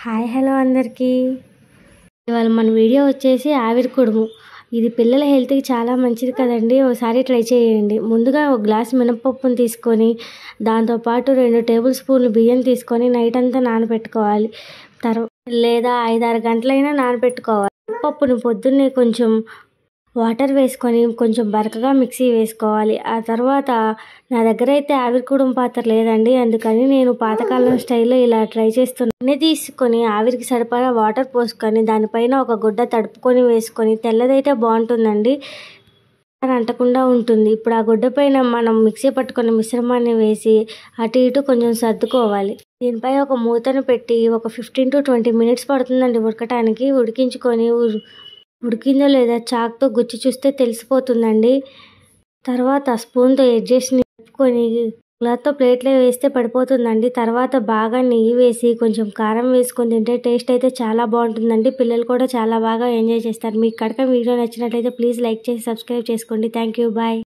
Hi hello అందరికీ. ఇవాళ మన వీడియో వచ్చేసి ఆవిరి కుడుము. ఇది పిల్లల హెల్త్కి చాలా మంచిది కదండి. ఒకసారి ట్రై చేయండి. ముందుగా ఒక గ్లాస్ మినపప్పును తీసుకొని దాంతోపాటు 2 టేబుల్ స్పూన్లు బియ్యం తీసుకొని నైట్ అంతా నానబెట్టుకోవాలి. లేదా 5-6 గంటలైనా నానబెట్టుకోవాలి. పప్పును పొద్దున్నే కొంచెం వాటర్ వేసుకొని కొంచెం బరకగా మిక్సీ వేసుకోవాలి. ఆ తర్వాత నా దగ్గర అయితే ఆవిరి కుడుము పాత్ర లేదండి, అందుకని నేను పాతకాలం స్టైల్లో ఇలా ట్రై చేస్తున్నాను. తీసుకొని ఆవిరికి సరిపడా వాటర్ పోసుకొని దానిపైన ఒక గుడ్డ తడుపుకొని వేసుకొని తెల్లదైతే బాగుంటుందండి, అంటకుండా ఉంటుంది. ఇప్పుడు ఆ గుడ్డ పైన మనం మిక్సీ పట్టుకున్న మిశ్రమాన్ని వేసి అటు ఇటు కొంచెం సర్దుకోవాలి. దీనిపై ఒక మూతను పెట్టి ఒక 15 to 20 మినిట్స్ పడుతుందండి ఉడకటానికి. ఉడికించుకొని ఉడికిందో లేదా చాక్తో గుచ్చి చూస్తే తెలిసిపోతుందండి. తర్వాత స్పూన్తో ఎడ్జెస్ని కలుపుకొని క్లాత్తో ప్లేట్లో వేస్తే పడిపోతుందండి. తర్వాత బాగా నెయ్యి వేసి కొంచెం కారం వేసుకొని తింటే టేస్ట్ అయితే చాలా బాగుంటుందండి. పిల్లలు కూడా చాలా బాగా ఎంజాయ్ చేస్తారు. మీకు కనుక వీడియో నచ్చినట్లయితే ప్లీజ్ లైక్ చేసి సబ్స్క్రైబ్ చేసుకోండి. Thank you. బాయ్.